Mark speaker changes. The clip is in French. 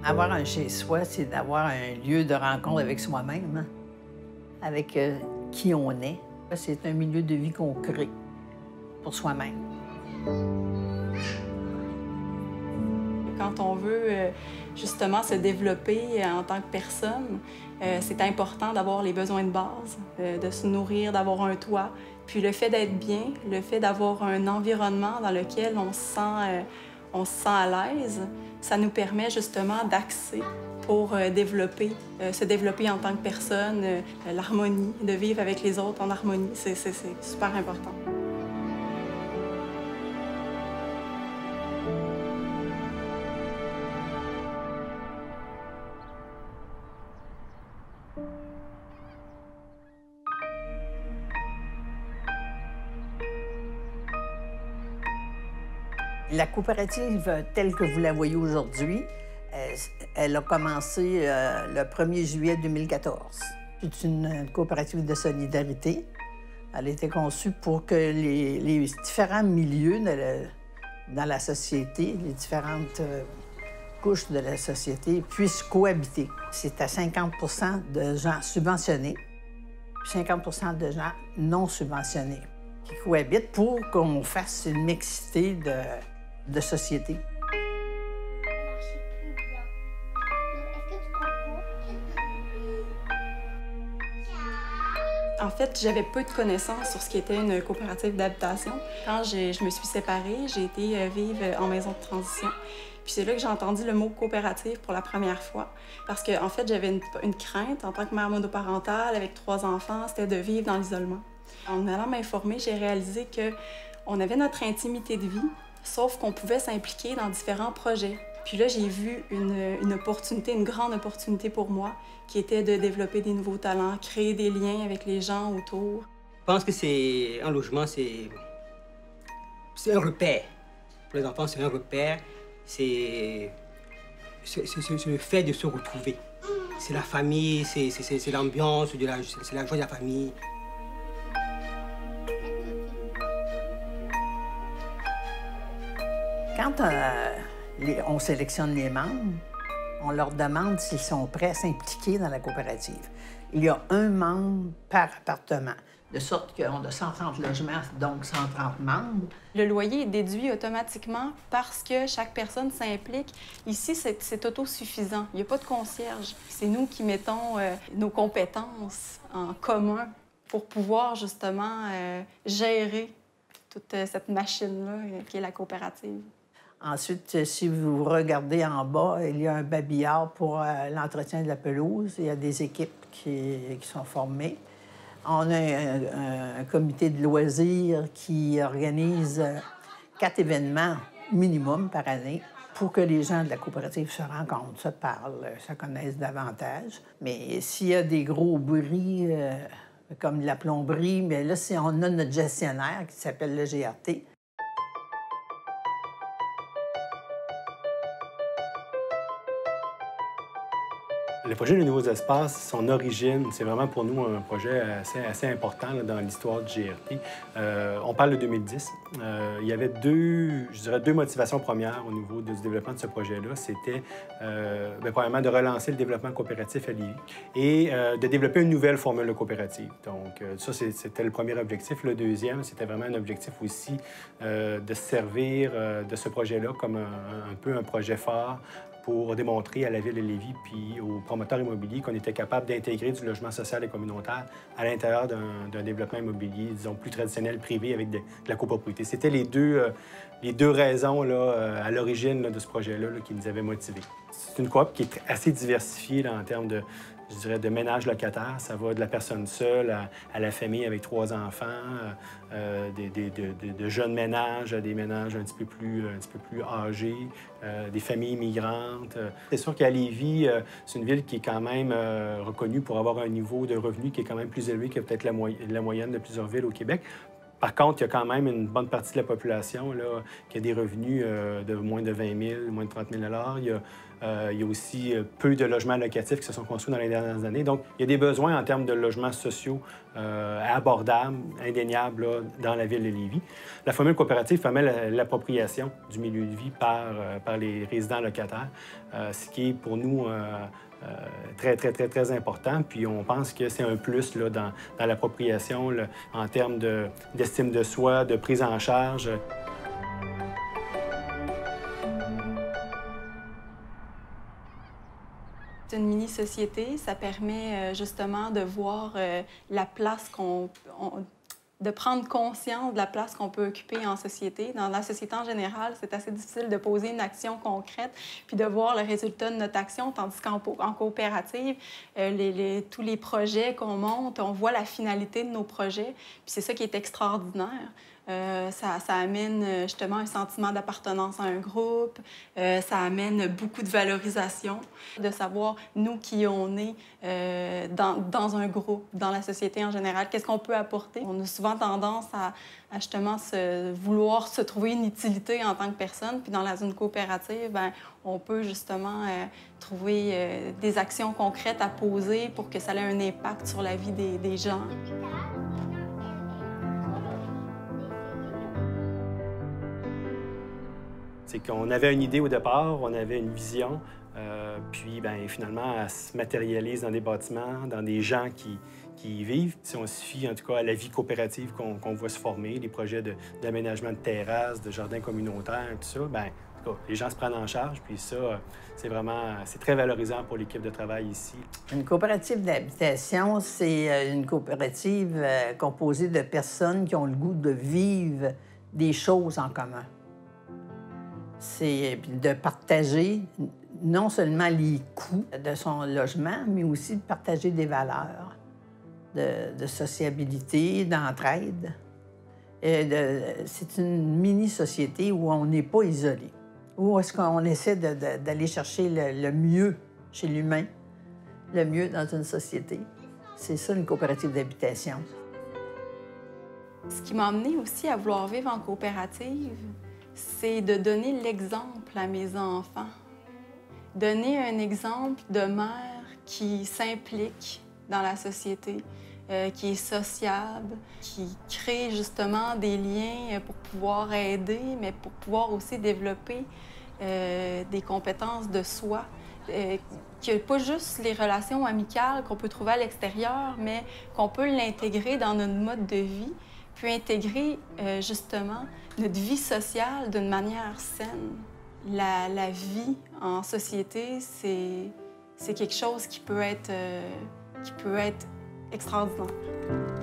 Speaker 1: Avoir un chez-soi, c'est d'avoir un lieu de rencontre avec soi-même, hein, avec qui on est. C'est un milieu de vie qu'on crée pour soi-même.
Speaker 2: Quand on veut justement se développer en tant que personne, c'est important d'avoir les besoins de base, de se nourrir, d'avoir un toit. Puis le fait d'être bien, le fait d'avoir un environnement dans lequel on se sent à l'aise, ça nous permet justement d'axer pour se développer en tant que personne, l'harmonie, de vivre avec les autres en harmonie. C'est super important.
Speaker 1: La coopérative telle que vous la voyez aujourd'hui, elle a commencé le 1er juillet 2014. C'est une coopérative de solidarité. Elle a été conçue pour que les différents milieux dans la société, les différentes couches de la société puissent cohabiter. C'est à 50 de gens subventionnés, puis 50 de gens non subventionnés qui cohabitent pour qu'on fasse une mixité de société.
Speaker 2: En fait, j'avais peu de connaissances sur ce qui était une coopérative d'habitation. Quand je me suis séparée, j'ai été vivre en maison de transition. Puis c'est là que j'ai entendu le mot coopérative pour la première fois. Parce que, en fait, j'avais une crainte en tant que mère monoparentale avec 3 enfants, c'était de vivre dans l'isolement. En allant m'informer, j'ai réalisé qu'on avait notre intimité de vie, sauf qu'on pouvait s'impliquer dans différents projets. Puis là, j'ai vu une opportunité, une grande opportunité pour moi, qui était de développer des nouveaux talents, créer des liens avec les gens autour.
Speaker 3: Je pense que c'est un logement, c'est un repère. Pour les enfants, c'est un repère. C'est le fait de se retrouver. C'est la famille, c'est l'ambiance, c'est la joie de la famille.
Speaker 1: Quand on sélectionne les membres, on leur demande s'ils sont prêts à s'impliquer dans la coopérative. Il y a un membre par appartement, de sorte qu'on a 130 logements, donc 130 membres.
Speaker 2: Le loyer est déduit automatiquement parce que chaque personne s'implique. Ici, c'est autosuffisant. Il n'y a pas de concierge. C'est nous qui mettons nos compétences en commun pour pouvoir justement gérer toute cette machine-là qui est la coopérative.
Speaker 1: Ensuite, si vous regardez en bas, il y a un babillard pour l'entretien de la pelouse. Il y a des équipes qui sont formées. On a un comité de loisirs qui organise 4 événements minimum par année pour que les gens de la coopérative se rencontrent, se parlent, se connaissent davantage. Mais s'il y a des gros bruits, comme la plomberie, mais là, on a notre gestionnaire qui s'appelle le GRT.
Speaker 4: Le projet de Nouveaux Espaces, son origine, c'est vraiment pour nous un projet assez important là, dans l'histoire du GRT. On parle de 2010. Il y avait deux motivations premières au niveau du développement de ce projet-là. C'était, premièrement, de relancer le développement coopératif à Lévis et de développer une nouvelle formule de coopérative. Donc, ça, c'était le premier objectif. Le deuxième, c'était vraiment un objectif aussi de se servir de ce projet-là comme un peu un projet phare pour démontrer à la Ville de Lévis puis aux promoteurs immobiliers qu'on était capable d'intégrer du logement social et communautaire à l'intérieur d'un développement immobilier, disons, plus traditionnel, privé, avec de la copropriété. C'était les deux raisons là, à l'origine de ce projet-là qui nous avaient motivés. C'est une coop qui est assez diversifiée là, en termes de, je dirais, de ménage locataire. Ça va de la personne seule à la famille avec 3 enfants, de jeunes ménages à des ménages un petit peu plus âgés, des familles migrantes. C'est sûr qu'à Lévis, c'est une ville qui est quand même reconnue pour avoir un niveau de revenu qui est quand même plus élevé que peut-être la moyenne de plusieurs villes au Québec. Par contre, il y a quand même une bonne partie de la population là, qui a des revenus de moins de 20 000, moins de 30 000 il y a aussi peu de logements locatifs qui se sont construits dans les dernières années. Donc, il y a des besoins en termes de logements sociaux abordables, indéniables là, dans la ville de Lévis. La formule coopérative permet l'appropriation du milieu de vie par les résidents locataires, ce qui est pour nous très important. Puis on pense que c'est un plus là, dans l'appropriation en termes d'estime de soi, de prise en charge.
Speaker 2: C'est une mini-société, ça permet justement de voir la place de prendre conscience de la place qu'on peut occuper en société. Dans la société en général, c'est assez difficile de poser une action concrète puis de voir le résultat de notre action, tandis qu'en coopérative, tous les projets qu'on monte, on voit la finalité de nos projets, puis c'est ça qui est extraordinaire. Ça amène justement un sentiment d'appartenance à un groupe, ça amène beaucoup de valorisation, de savoir nous qui on est dans un groupe, dans la société en général, qu'est-ce qu'on peut apporter. On a souvent tendance à justement vouloir se trouver une utilité en tant que personne, puis dans la zone coopérative, bien, on peut justement trouver des actions concrètes à poser pour que ça ait un impact sur la vie des gens.
Speaker 4: C'est qu'on avait une idée au départ, on avait une vision, puis bien, finalement, elle se matérialise dans des bâtiments, dans des gens qui y vivent. Si on se fie en tout cas à la vie coopérative qu'on voit se former, les projets d'aménagement de terrasses, de jardins communautaires, tout ça, bien, en tout cas, les gens se prennent en charge, puis ça, c'est très valorisant pour l'équipe de travail ici.
Speaker 1: Une coopérative d'habitation, c'est une coopérative composée de personnes qui ont le goût de vivre des choses en commun. C'est de partager non seulement les coûts de son logement, mais aussi de partager des valeurs de sociabilité, d'entraide. C'est une mini-société où on n'est pas isolé, où est-ce qu'on essaie d'aller chercher le mieux chez l'humain, le mieux dans une société. C'est ça, une coopérative d'habitation.
Speaker 2: Ce qui m'a amené aussi à vouloir vivre en coopérative, c'est de donner l'exemple à mes enfants. Donner un exemple de mère qui s'implique dans la société, qui est sociable, qui crée justement des liens pour pouvoir aider, mais pour pouvoir aussi développer des compétences de soi. Qu'il n'y a pas juste les relations amicales qu'on peut trouver à l'extérieur, mais qu'on peut l'intégrer dans notre mode de vie, puis intégrer justement notre vie sociale d'une manière saine. La vie en société, c'est quelque chose qui peut être extraordinaire.